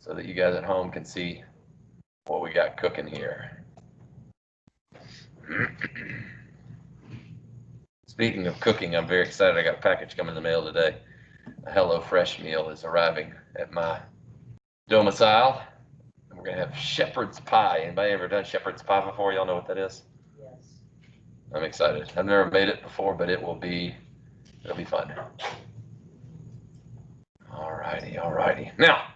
so that you guys at home can see what we got cooking here. Speaking of cooking, I'm very excited. I got a package coming in the mail today. A HelloFresh meal is arriving at my domicile. And we're going to have shepherd's pie. Anybody ever done shepherd's pie before? Y'all know what that is? Yes. I'm excited. I've never made it before, but it'll be fun. Alrighty. Now,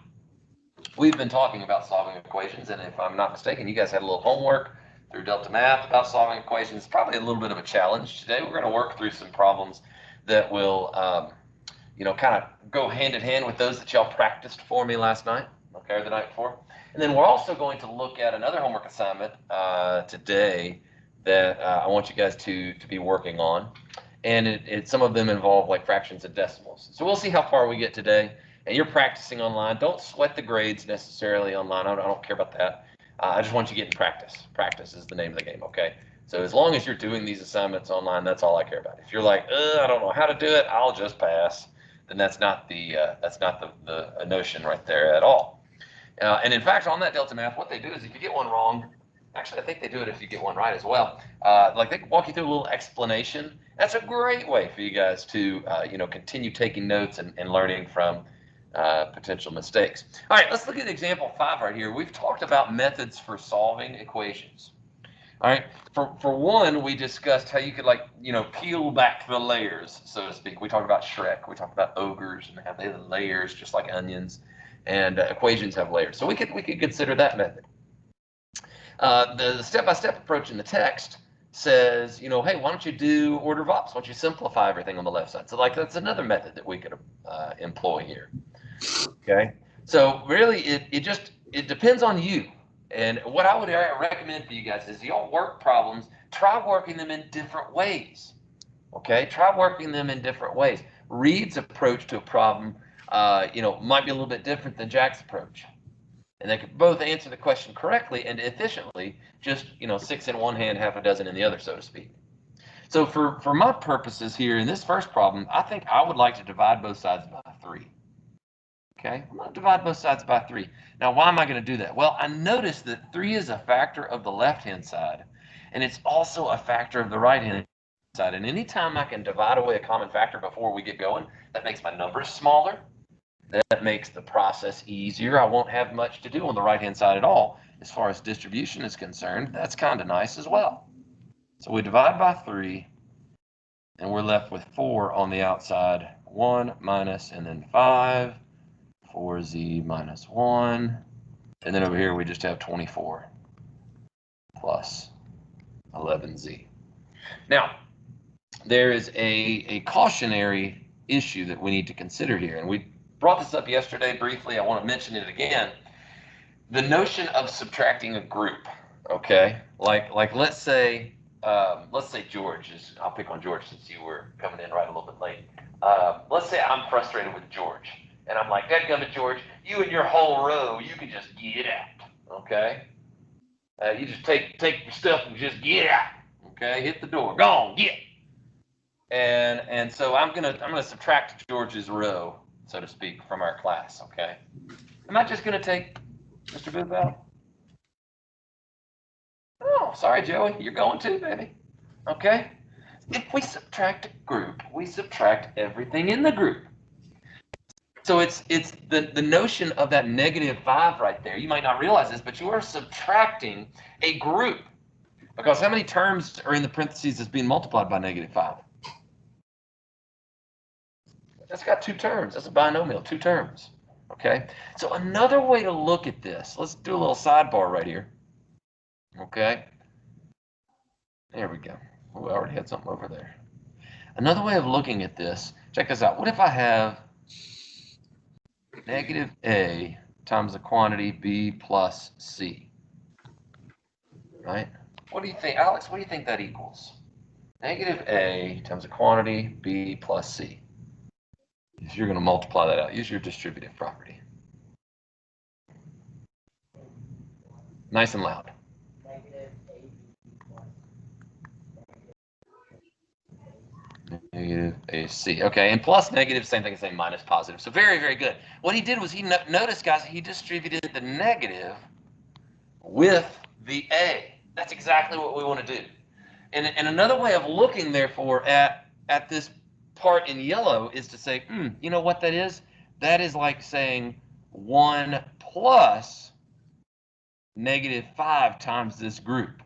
we've been talking about solving equations, and if I'm not mistaken, you guys had a little homework through Delta Math about solving equations. Probably a little bit of a challenge today. We're going to work through some problems that will, kind of go hand in hand with those that y'all practiced for me last night, okay, or the night before. And then we're also going to look at another homework assignment today that I want you guys to be working on. And some of them involve like fractions and decimals. So we'll see how far we get today. And you're practicing online. Don't sweat the grades necessarily online. I don't care about that. I just want you to get in practice. Practice is the name of the game, okay? So as long as you're doing these assignments online, that's all I care about. If you're like, I don't know how to do it, I'll just pass, then that's not the notion right there at all. And in fact, on that Delta Math, what they do is if you get one wrong, actually I think they do it if you get one right as well. Like they walk you through a little explanation. That's a great way for you guys to continue taking notes and learning from potential mistakes. All right, let's look at example 5 right here. We've talked about methods for solving equations. All right, for one, we discussed how you could peel back the layers, so to speak. We talked about Shrek, we talked about ogres and how they have layers just like onions, and equations have layers. So we could consider that method. The step-by-step approach in the text says, hey, why don't you do order of ops? Why don't you simplify everything on the left side? So that's another method that we could employ here. Okay, so really it depends on you. And what I would recommend for you guys is y'all work problems, try working them in different ways. Okay, try working them in different ways. Reed's approach to a problem, might be a little bit different than Jack's approach. And they could both answer the question correctly and efficiently, just, 6 in one hand, half a dozen in the other, so to speak. So for my purposes here in this first problem, I think I would like to divide both sides by 3. Okay, I'm going to divide both sides by 3. Now, why am I going to do that? Well, I noticed that 3 is a factor of the left-hand side, and it's also a factor of the right-hand side. And anytime I can divide away a common factor before we get going, that makes my numbers smaller. That makes the process easier. I won't have much to do on the right-hand side at all. As far as distribution is concerned, that's kind of nice as well. So we divide by 3, and we're left with 4 on the outside. 1 minus, and then 5. 4z minus 1, and then over here we just have 24 plus 11z. Now, there is a cautionary issue that we need to consider here, and we brought this up yesterday briefly. I want to mention it again. The notion of subtracting a group, okay? Like let's say George is, I'll pick on George since you were coming in right a little bit late. Let's say I'm frustrated with George. And I'm like, dadgummit, George, you and your whole row, you can just get out, okay? You just take your stuff and just get out, okay? Hit the door, go on, get. And so I'm gonna subtract George's row, so to speak, from our class, okay? Am I just gonna take Mr. Booth out? Oh, sorry, Joey, you're going too, baby. Okay? If we subtract a group, we subtract everything in the group. So it's the notion of that -5 right there. You might not realize this, but you are subtracting a group. Because how many terms are in the parentheses that's being multiplied by -5? That's got 2 terms. That's a binomial, 2 terms. Okay? So another way to look at this, let's do a little sidebar right here. Okay? There we go. Oh, we already had something over there. Another way of looking at this, check this out. What if I have -a times the quantity b plus c, right? What do you think, Alex? What do you think that equals? -a times the quantity b plus c. If you're going to multiply that out, use your distributive property. Nice and loud. Negative AC. Okay, and plus negative, same thing as saying minus positive. So very, very good. What he did was he noticed, guys, he distributed the negative with the A. That's exactly what we want to do. And another way of looking, therefore, at this part in yellow is to say, you know what that is? That is like saying 1 plus -5 times this group.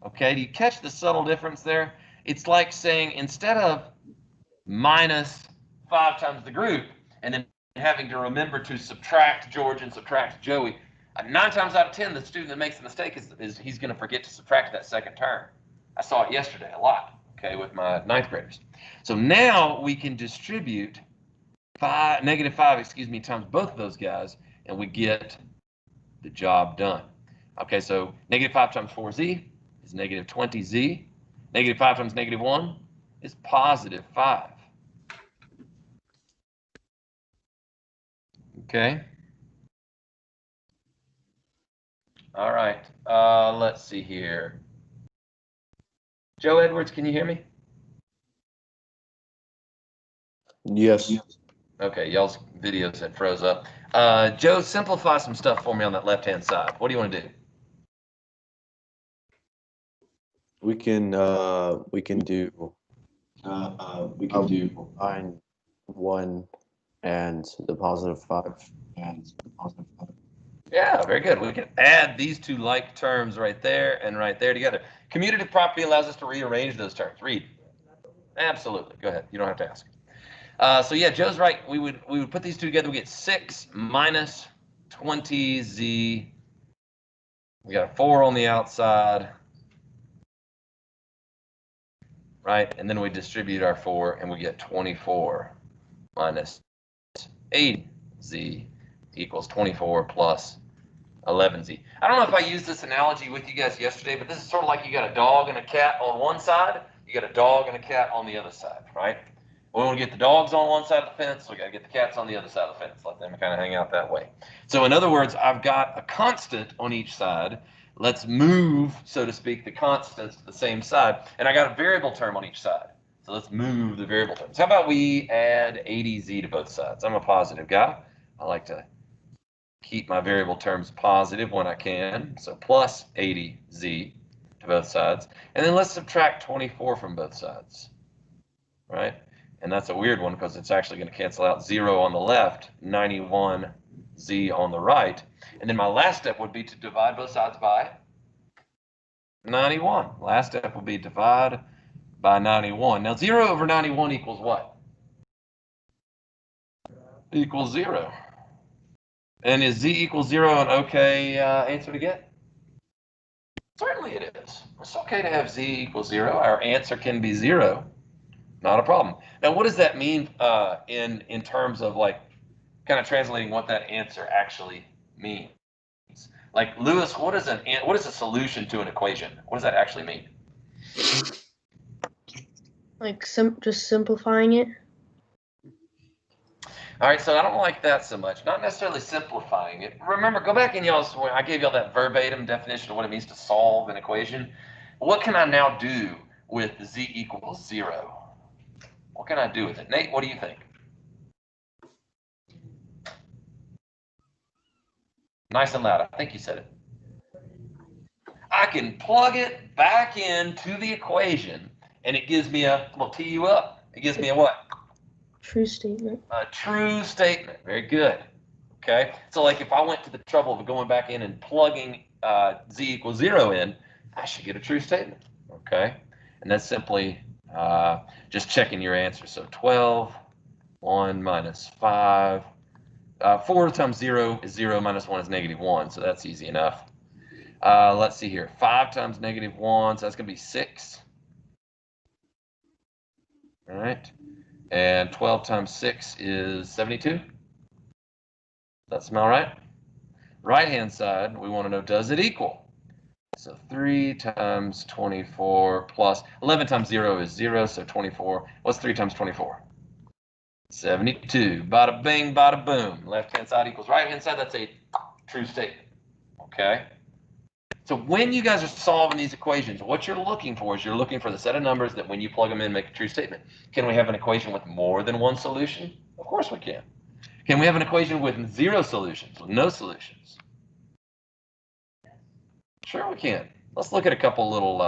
Okay, do you catch the subtle difference there? It's like saying instead of -5 times the group and then having to remember to subtract George and subtract Joey, 9 times out of 10, the student that makes the mistake is he's going to forget to subtract that second term. I saw it yesterday a lot, okay, with my 9th graders. So now we can distribute -5, excuse me, times both of those guys, and we get the job done. Okay, so -5 times 4z is -20z. -5 times -1 is +5. Okay. All right. Let's see here. Joe Edwards, can you hear me? Yes. Okay, y'all's videos had froze up. Joe, simplify some stuff for me on that left-hand side. What do you want to do? We can do line 1 and the +5 and the +5. Yeah, very good. We can add these two like terms right there and right there together. Commutative property allows us to rearrange those terms. Read. Absolutely. Go ahead. You don't have to ask. So yeah, Joe's right. We would put these two together. We get 6 minus 20z. We got a 4 on the outside, right? And then we distribute our 4, and we get 24 minus 8z equals 24 plus 11z. I don't know if I used this analogy with you guys yesterday, but this is sort of like you got a dog and a cat on one side, you got a dog and a cat on the other side, right? We want to get the dogs on one side of the fence, so we got to get the cats on the other side of the fence, let them kind of hang out that way. So in other words, I've got a constant on each side. Let's move, so to speak, the constants to the same side. And I got a variable term on each side. So let's move the variable terms. How about we add 80z to both sides? I'm a positive guy. I like to keep my variable terms positive when I can. So plus 80z to both sides. And then let's subtract 24 from both sides, right? And that's a weird one because it's actually going to cancel out 0 on the left, 91z on the right. And then my last step would be to divide both sides by 91. Last step would be divide by 91. Now 0 over 91 equals what? Equals 0. And is z equals 0 an okay answer to get? Certainly it is. It's okay to have z equals 0. Our answer can be 0. Not a problem. Now, what does that mean in terms of like kind of translating what that answer actually means? Like, Lewis, what is a solution to an equation? What does that actually mean? Like just simplifying it. All right, so I don't like that so much. Not necessarily simplifying it. Remember, go back in y'all's, I gave y'all that verbatim definition of what it means to solve an equation. What can I now do with z equals 0? What can I do with it? Nate, what do you think? Nice and loud. I think you said it. I can plug it back into the equation, and it gives me a, I'm going to tee you up. It gives me a what? True statement. A true statement. Very good. Okay. So like if I went to the trouble of going back in and plugging z equals 0 in, I should get a true statement. Okay. And that's simply just checking your answer. So 12, 1 minus 5. 4 times 0 is 0 minus 1 is -1. So that's easy enough. Let's see here. 5 times -1. So that's going to be 6. All right. And 12 times 6 is 72. Does that smell right? Right-hand side, we want to know, does it equal? So 3 times 24 plus 11 times 0 is 0, so 24. What's 3 times 24? 72. Bada bing, bada boom. Left-hand side equals right-hand side. That's a true statement. Okay? So when you guys are solving these equations, what you're looking for is you're looking for the set of numbers that when you plug them in, make a true statement. Can we have an equation with more than one solution? Of course we can. Can we have an equation with 0 solutions, with no solutions? Sure we can. Let's look at a couple little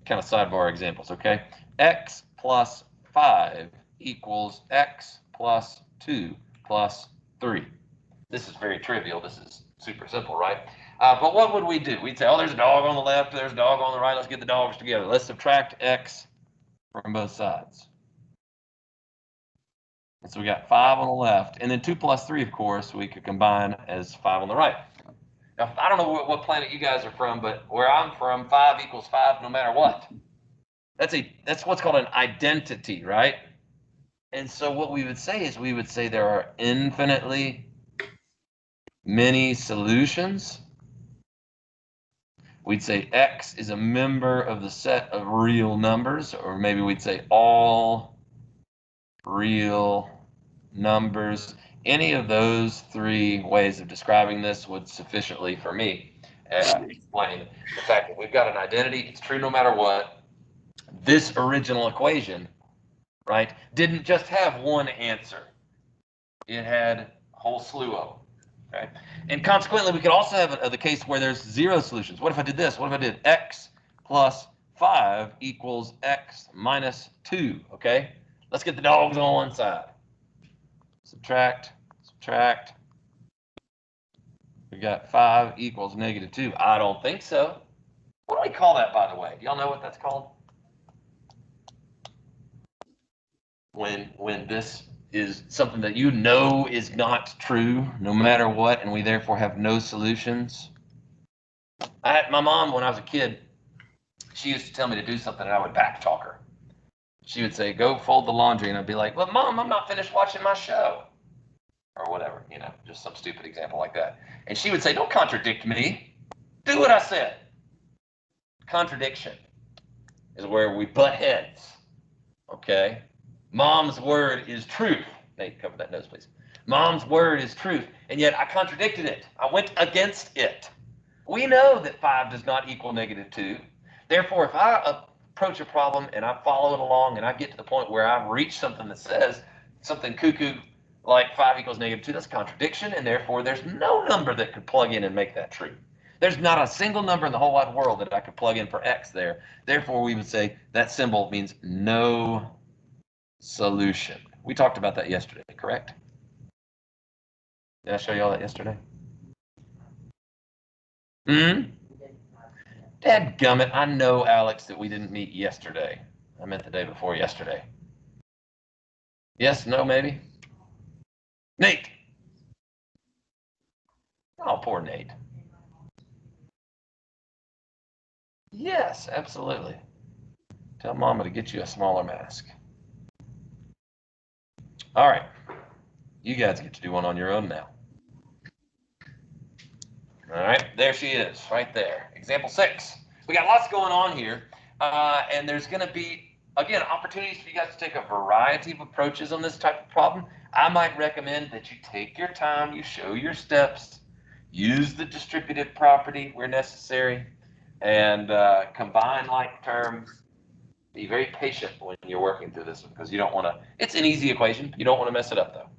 kind of sidebar examples, okay? X plus 5 equals X plus 2 plus 3. This is very trivial. This is super simple, right? But what would we do? We'd say, oh, there's a dog on the left, there's a dog on the right. Let's get the dogs together. Let's subtract X from both sides. And so we got 5 on the left, and then 2 plus 3, of course, we could combine as 5 on the right. Now, I don't know what planet you guys are from, but where I'm from, 5 equals 5 no matter what. That's what's called an identity, right? And so what we would say is we would say there are infinitely many solutions. We'd say X is a member of the set of real numbers, or maybe we'd say all real numbers. Any of those 3 ways of describing this would sufficiently, for me, explain the fact that we've got an identity. It's true no matter what. This original equation, right, didn't just have one answer. It had a whole slew of them. Okay? And consequently, we could also have the case where there's 0 solutions. What if I did this? What if I did X plus 5 equals X minus 2? Okay? Let's get the dogs on one side. Subtract, subtract. We got 5 equals negative 2. I don't think so. What do we call that, by the way? Do y'all know what that's called? When this is something that you know is not true, no matter what, and we therefore have no solutions. My mom, when I was a kid, she used to tell me to do something, and I would backtalk her. She would say, "Go fold the laundry," and I'd be like, "Well, Mom, I'm not finished watching my show," or whatever, you know, just some stupid example like that. And she would say, "Don't contradict me. Do what I said." Contradiction is where we butt heads. Okay. Mom's word is truth. Nate, cover that nose, please. Mom's word is truth, and yet I contradicted it. I went against it. We know that 5 does not equal negative 2. Therefore, if I approach a problem and I follow it along and I get to the point where I've reached something that says something cuckoo like 5 equals negative 2, that's a contradiction, and therefore there's no number that could plug in and make that true. There's not a single number in the whole wide world that I could plug in for X there. Therefore, we would say that symbol means no solution. We talked about that yesterday, correct? Did I show you all that yesterday? Dadgummit, I know, Alex, that we didn't meet yesterday. I meant the day before yesterday. Yes, no, maybe? Nate. Oh, poor Nate. Yes, absolutely. Tell Mama to get you a smaller mask. All right. You guys get to do one on your own now. All right, there she is, right there. Example 6. We got lots going on here, and there's going to be, again, opportunities for you guys to take a variety of approaches on this type of problem. I might recommend that you take your time, you show your steps, use the distributive property where necessary, and combine like terms. Be very patient when you're working through this because you don't want to, it's an easy equation. You don't want to mess it up, though.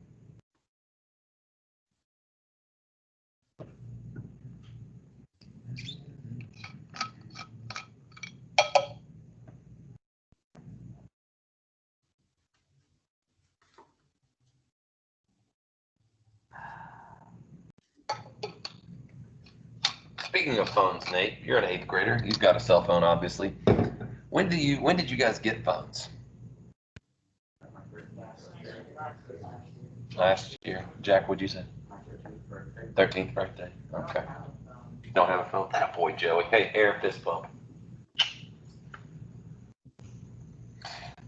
Speaking of phones, Nate, you're an 8th grader. You've got a cell phone, obviously. When did you guys get phones? Last year. Jack, what'd you say? 13th birthday. Okay. You don't have a phone? That boy, Joey. Hey, air fist bump.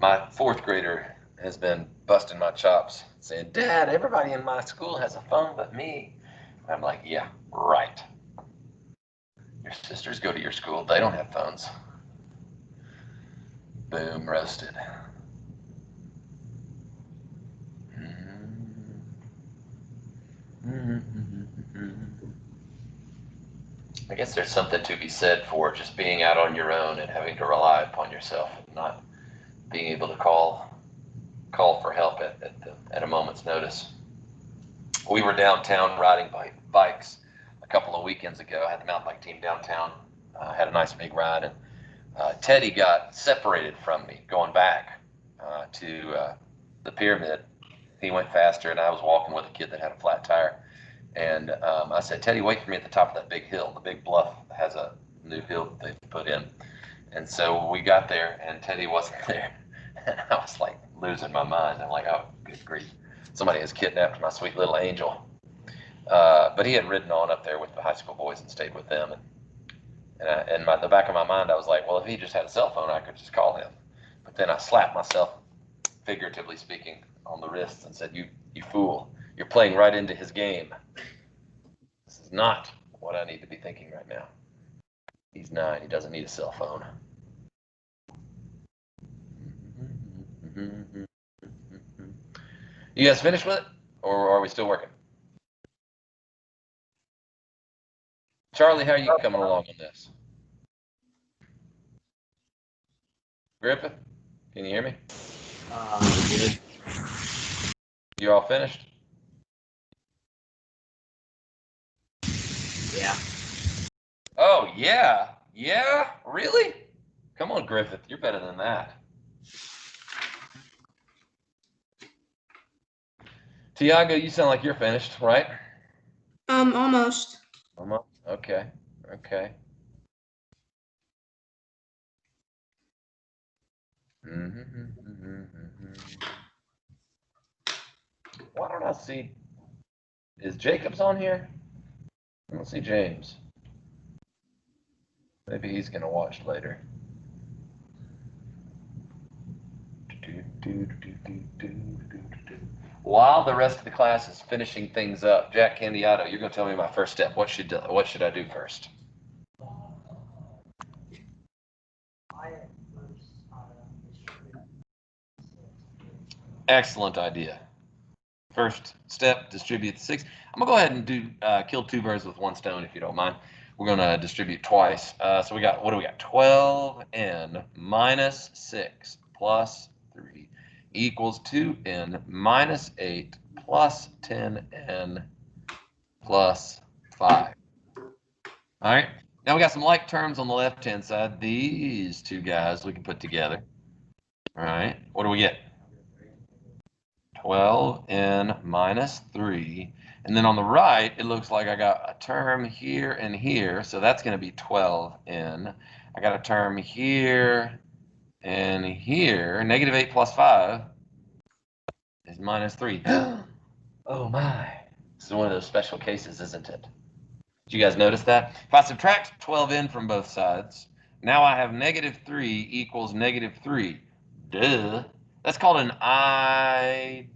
My 4th grader has been busting my chops, saying, "Dad, everybody in my school has a phone but me." I'm like, "Yeah, right. Your sisters go to your school. They don't have phones." Boom, roasted. I guess there's something to be said for just being out on your own and having to rely upon yourself, and not being able to call for help at a moment's notice. We were downtown riding bikes a couple of weekends ago. I had the mountain bike team downtown, had a nice big ride, and Teddy got separated from me going back to the pyramid. He went faster, and I was walking with a kid that had a flat tire. And I said, Teddy, wait for me at the top of that big hill. The big bluff has a new hill that they've put in. And so we got there, and Teddy wasn't there. And I was like losing my mind. I'm like, oh, good grief. Somebody has kidnapped my sweet little angel. But he had ridden on up there with the high school boys and stayed with them. And in the back of my mind, I was like, well, if he just had a cell phone, I could just call him. But then I slapped myself, figuratively speaking, on the wrists and said, you fool. You're playing right into his game. This is not what I need to be thinking right now. He's 9. He doesn't need a cell phone. You guys finished with it? Or are we still working? Charlie, how are you coming along on this? Griffith, can you hear me? Good. You all finished? Yeah. Oh, yeah. Yeah? Really? Come on, Griffith. You're better than that. Tiago, you sound like you're finished, right? Almost. Almost. Okay. Okay. Why don't I see? Is Jacobs on here? I don't see James. Maybe he's gonna watch later. While the rest of the class is finishing things up, Jack Candiato, you're gonna tell me my first step. What should I do first? Excellent idea. First step, distribute 6. I'm gonna go ahead and do kill 2 birds with 1 stone, if you don't mind. We're gonna distribute twice. So we got, what do we got? 12n minus 6 plus 3 equals 2n minus 8 plus 10n plus 5. All right. Now we got some like terms on the left-hand side. These 2 guys we can put together. All right. What do we get? 12n minus 3. And then on the right, it looks like I got a term here and here. So that's going to be 12n. I got a term here and here. Negative 8 plus 5 is minus 3. Oh, my. This is one of those special cases, isn't it? Did you guys notice that? If I subtract 12n from both sides, now I have negative 3 equals negative 3. Duh. That's called an identity.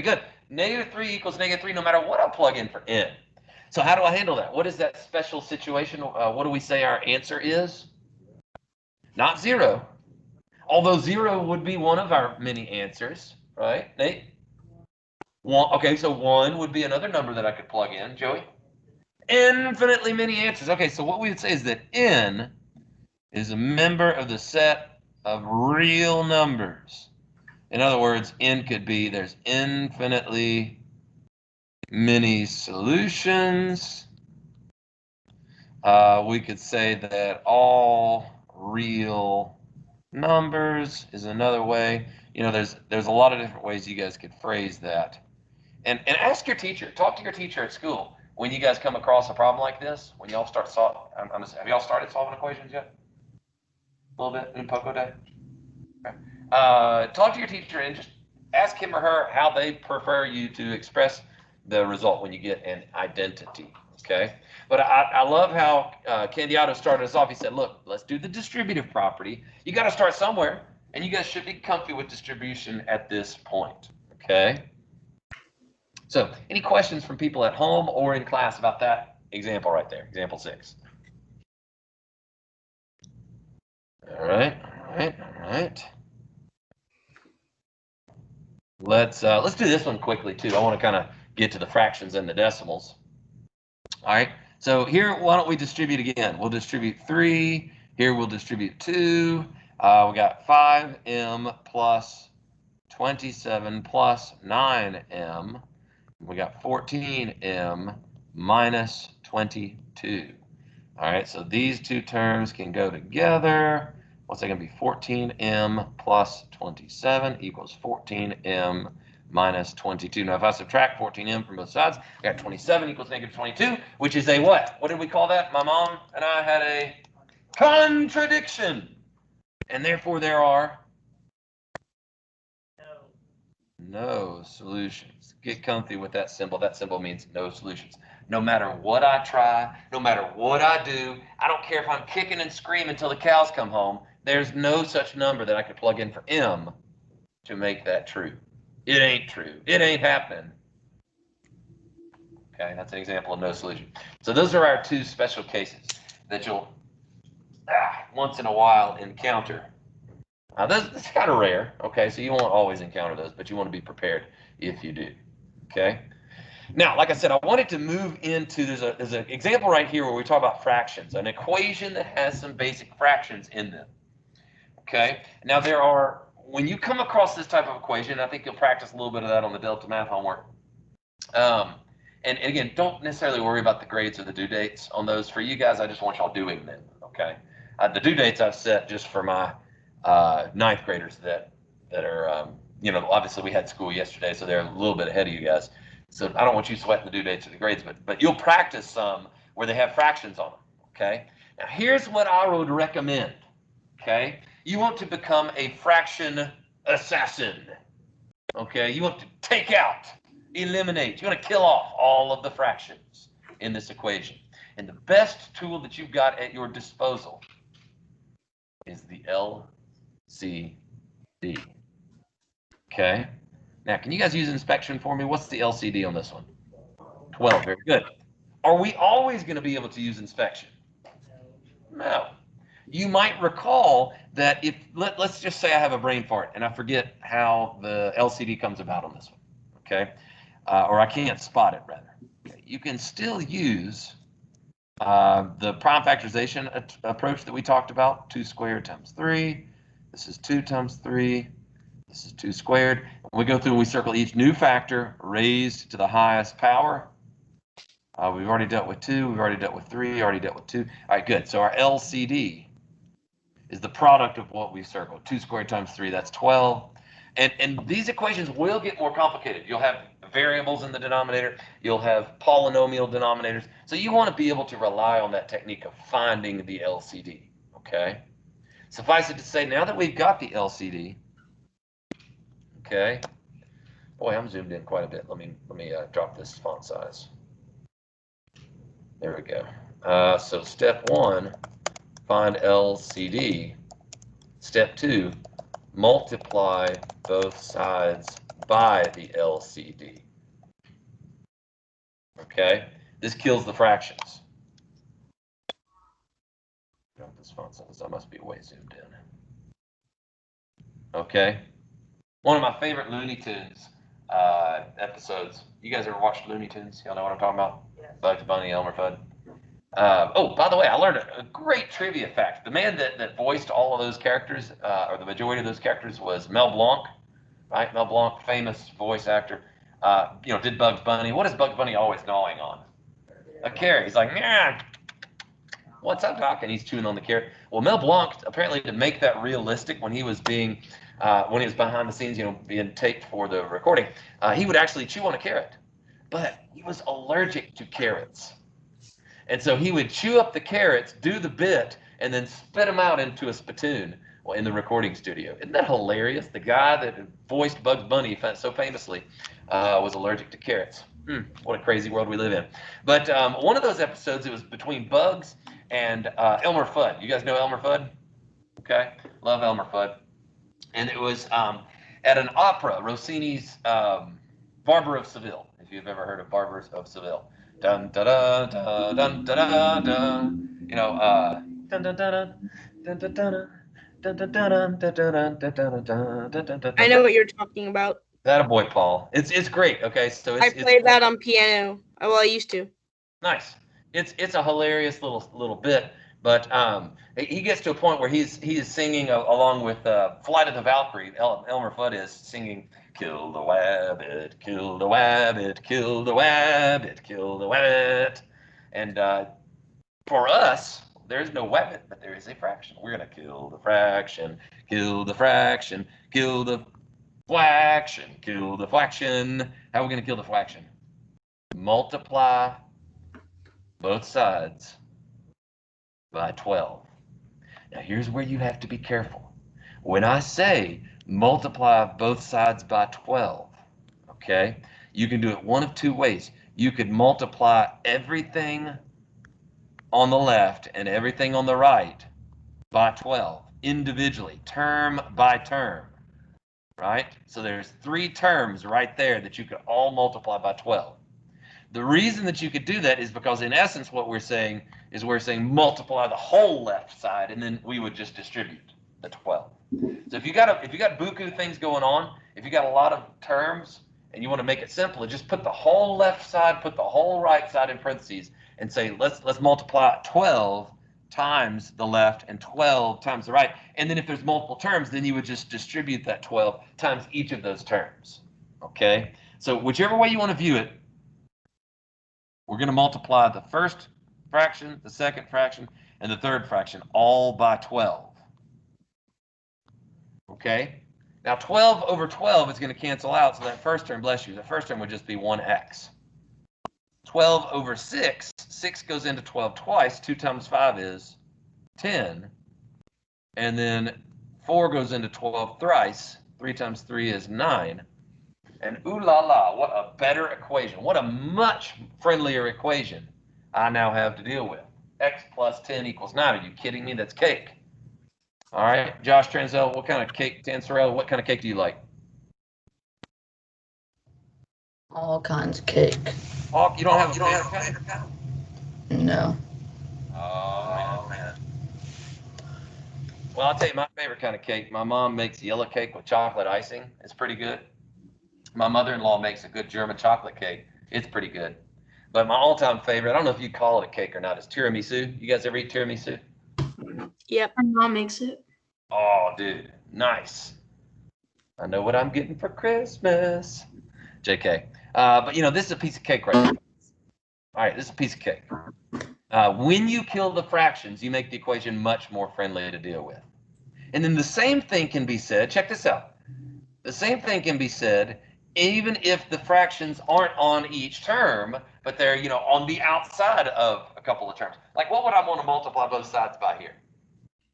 Good. Negative 3 equals negative 3 no matter what I plug in for n. So how do I handle that? What is that special situation? What do we say our answer is? Not 0. Although 0 would be one of our many answers, right, Nate? 1. Okay, so 1 would be another number that I could plug in. Joey? Infinitely many answers. Okay, so what we would say is that n is a member of the set of real numbers. In other words, n could be, there's infinitely many solutions. We could say that all real numbers is another way. You know, there's a lot of different ways you guys could phrase that. And ask your teacher, talk to your teacher at school when you guys come across a problem like this, when y'all start have y'all started solving equations yet? A little bit in Poco Day? Okay. Talk to your teacher and just ask him or her how they prefer you to express the result when you get an identity, okay? But I love how Candiato started us off. He said, look, let's do the distributive property. You got to start somewhere, and you guys should be comfy with distribution at this point, okay? So any questions from people at home or in class about that example right there, example 6? All right. Let's do this one quickly too. I want to kind of get to the fractions and the decimals. All right. So here, why don't we distribute again? We'll distribute 3. Here we'll distribute 2. We got 5m plus 27 plus 9m. We got 14m minus 22. All right, so these two terms can go together. What's that going to be? 14m plus 27 equals 14m minus 22. Now, if I subtract 14m from both sides, I got 27 equals negative 22, which is a what? What did we call that? My mom and I had a contradiction. And therefore, there are no solutions. Get comfy with that symbol. That symbol means no solutions. No matter what I try, no matter what I do, I don't care if I'm kicking and screaming until the cows come home, there's no such number that I could plug in for m to make that true. It ain't true. It ain't happening. Okay, that's an example of no solution. So those are our two special cases that you'll once in a while encounter. That's kind of rare, okay? So you won't always encounter those, but you want to be prepared if you do, okay? Now, like I said, I wanted to move into, there's an example right here where we talk about fractions, an equation that has some basic fractions in them, okay? Now, when you come across this type of equation, I think you'll practice a little bit of that on the Delta Math homework. And again, don't necessarily worry about the grades or the due dates on those. For you guys, I just want y'all doing them, okay? The due dates I've set just for my ninth graders that are, obviously we had school yesterday, so they're a little bit ahead of you guys. So I don't want you sweating the due dates or the grades, but you'll practice some where they have fractions on them, okay? Now, here's what I would recommend, okay? You want to become a fraction assassin, okay? You want to take out, eliminate, you want to kill off all of the fractions in this equation. And the best tool that you've got at your disposal is the LCD. Okay. Now, can you guys use inspection for me? What's the LCD on this one? 12. Very good. Are we always going to be able to use inspection? No. You might recall that if, let's just say I have a brain fart and I forget how the LCD comes about on this one, okay? Or I can't spot it, rather. Okay. You can still use the prime factorization approach that we talked about, 2 squared times 3. This is 2 times 3. This is 2 squared. We go through and we circle each new factor raised to the highest power. We've already dealt with 2. We've already dealt with 3. Already dealt with 2. All right, good. So our LCD is the product of what we circled. 2 squared times 3, that's 12. And these equations will get more complicated. You'll have variables in the denominator. You'll have polynomial denominators. So you want to be able to rely on that technique of finding the LCD, okay? Suffice it to say, now that we've got the LCD, okay, boy, I'm zoomed in quite a bit. Let me drop this font size. There we go. So step 1, find LCD. Step 2, multiply both sides by the LCD. Okay, this kills the fractions. Drop this font size. I must be way zoomed in. Okay, one of my favorite Looney Tunes episodes. You guys ever watched Looney Tunes? Y'all know what I'm talking about? Yes. Bugs Bunny, Elmer Fudd. Oh, by the way, I learned a great trivia fact. The man that voiced all of those characters, or the majority of those characters, was Mel Blanc, right? Mel Blanc, famous voice actor. Did Bugs Bunny. What is Bugs Bunny always gnawing on? A carrot. He's like, yeah. What's up, Doc? And he's chewing on the carrot. Well, Mel Blanc, apparently, to make that realistic, when he was behind the scenes, being taped for the recording, he would actually chew on a carrot. But he was allergic to carrots. And so he would chew up the carrots, do the bit, and then spit them out into a spittoon in the recording studio. Isn't that hilarious? The guy that voiced Bugs Bunny so famously was allergic to carrots. What a crazy world we live in. But one of those episodes, it was between Bugs and Elmer Fudd. You guys know Elmer Fudd? Okay, love Elmer Fudd. And it was at an opera, Rossini's Barber of Seville, if you've ever heard of Barbers of Seville. Dun da da da dun da da da. Dun dun da dun dun dun. I know what you're talking about. That a boy, Paul. It's great. Okay, so I played that on piano. Well, I used to. Nice. It's a hilarious little bit, but he gets to a point where he is singing along with Flight of the Valkyrie. Elmer Fudd is singing, "Kill the wabbit, kill the wabbit, kill the wabbit, kill the wabbit," and for us, there's no wabbit, but there is a fraction. We're gonna kill the fraction, kill the fraction, kill the fraction, kill the fraction. How are we gonna kill the fraction? Multiply both sides by 12. Now here's where you have to be careful. When I say multiply both sides by 12, okay, you can do it one of two ways. You could multiply everything on the left and everything on the right by 12 individually, term by term, right? So there's 3 terms right there that you could all multiply by 12. The reason that you could do that is because in essence what we're saying is we're saying multiply the whole left side and then we would just distribute the 12. So if you got buku things going on, if you got a lot of terms and you want to make it simple, just put the whole left side, put the whole right side in parentheses and say let's multiply 12 times the left and 12 times the right. And then if there's multiple terms, then you would just distribute that 12 times each of those terms. Okay? So whichever way you want to view it, we're going to multiply the first fraction, the second fraction, and the third fraction all by 12. Okay? Now 12 over 12 is going to cancel out, so that first term, bless you, the first term would just be 1x. 12 over 6, 6 goes into 12 twice, 2 times 5 is 10. And then 4 goes into 12 thrice, 3 times 3 is 9. And ooh la la, what a better equation. What a much friendlier equation I now have to deal with. X plus 10 equals 9. Are you kidding me? That's cake. All right, Josh Tranzel, what kind of cake, Tansorel, what kind of cake do you like? All kinds of cake. Oh, you don't have a favorite kind? No. Oh, man. Well, I'll tell you my favorite kind of cake. My mom makes yellow cake with chocolate icing. It's pretty good. My mother-in-law makes a good German chocolate cake. It's pretty good. But my all-time favorite, I don't know if you call it a cake or not, is tiramisu. You guys ever eat tiramisu? Yep, my mom makes it. Oh, dude, nice. I know what I'm getting for Christmas. JK. But, you know, this is a piece of cake right here. All right, this is a piece of cake. When you kill the fractions, you make the equation much more friendly to deal with. And then the same thing can be said, check this out. The same thing can be said even if the fractions aren't on each term, but they're, you know, on the outside of a couple of terms. Like what would I want to multiply both sides by here?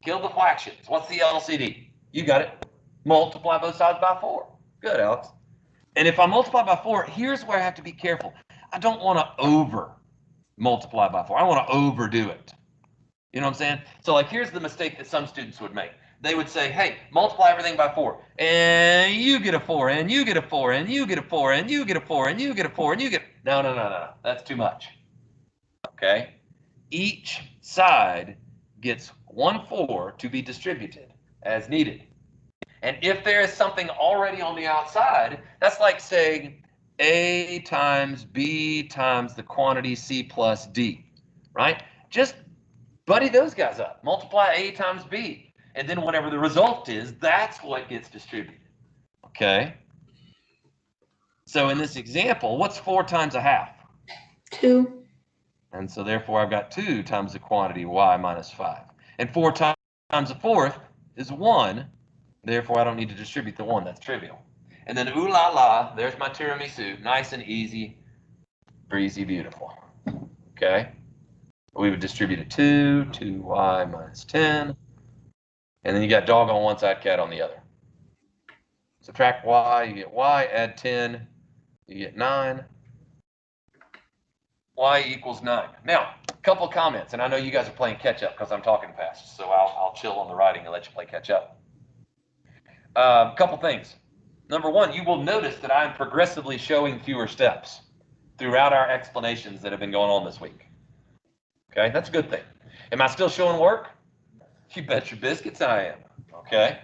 Kill the fractions. What's the LCD? You got it. Multiply both sides by 4. Good, Alex. And if I multiply by 4, here's where I have to be careful. I don't want to over multiply by 4. I want to overdo it. You know what I'm saying? So like here's the mistake that some students would make. They would say, hey, multiply everything by 4. And you get a 4, and you get a 4, and you get a 4, and you get a 4, and you get a 4, and you get... No. That's too much. Okay? Each side gets 1 4 to be distributed as needed. And if there is something already on the outside, that's like saying A times B times the quantity C plus D, right? Just buddy those guys up. Multiply A times B. And then whatever the result is, that's what gets distributed. Okay? So in this example, what's 4 times a half? 2. And so therefore I've got 2 times the quantity y minus 5. And 4 times a fourth is 1. Therefore I don't need to distribute the 1. That's trivial. And then ooh la la, there's my tiramisu. Nice and easy, breezy, beautiful. Okay? We would distribute a 2, 2y minus 10. And then you got dog on one side, cat on the other. Subtract y, you get y, add 10, you get 9. Y equals 9. Now, a couple comments, and I know you guys are playing catch up because I'm talking fast, so I'll chill on the writing and let you play catch up. Couple things. Number one, you will notice that I'm progressively showing fewer steps throughout our explanations that have been going on this week. Okay, that's a good thing. Am I still showing work? You bet your biscuits I am. Okay.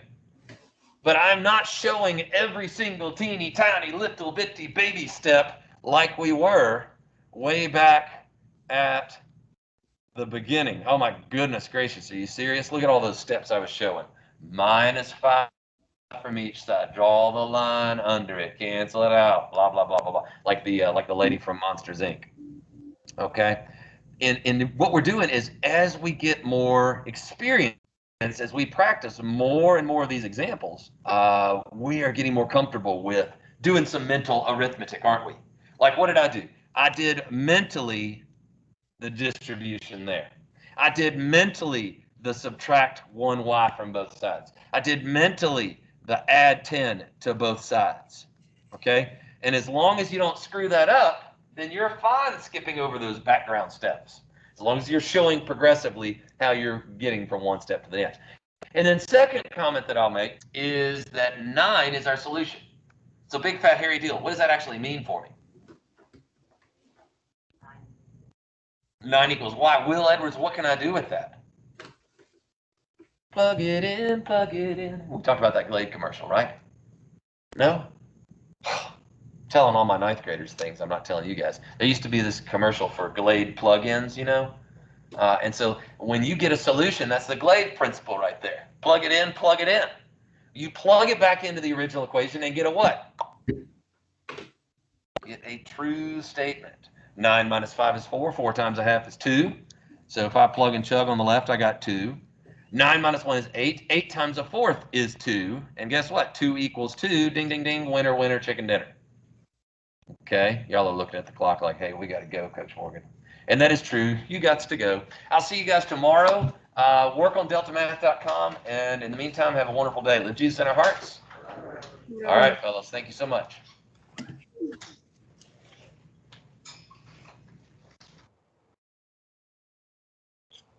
But I'm not showing every single teeny tiny little bitty baby step like we were way back at the beginning. Oh my goodness gracious, are you serious? Look at all those steps I was showing. -5 from each side. Draw the line under it. Cancel it out. Blah blah blah blah blah. Like the lady from Monsters Inc. Okay. And what we're doing is, as we get more experience, as we practice more and more of these examples, we are getting more comfortable with doing some mental arithmetic, aren't we? Like, what did I do? I did mentally the distribution there. I did mentally the subtract 1y from both sides. I did mentally the add 10 to both sides. Okay? And as long as you don't screw that up, then you're fine skipping over those background steps. As long as you're showing progressively how you're getting from one step to the next. And then second comment that I'll make is that 9 is our solution. It's a big fat hairy deal. What does that actually mean for me? 9 equals y. Will Edwards, what can I do with that? Plug it in, plug it in. We talked about that Glade commercial, right? No? Telling all my ninth graders things I'm not telling you guys. There used to be this commercial for Glade plugins, you know? And so when you get a solution, that's the Glade principle right there. Plug it in, plug it in. You plug it back into the original equation and get a what? Get a true statement. 9 minus 5 is 4. 4 times a half is 2. So if I plug and chug on the left, I got 2. 9 minus 1 is 8. 8 times a fourth is 2. And guess what? 2 equals 2. Ding, ding, ding. Winner, winner, chicken dinner. Okay? Y'all are looking at the clock like, hey, we got to go, Coach Morgan. And that is true. You got to go. I'll see you guys tomorrow. Work on deltamath.com. And in the meantime, have a wonderful day. Live Jesus in our hearts. All right, fellas. Thank you so much.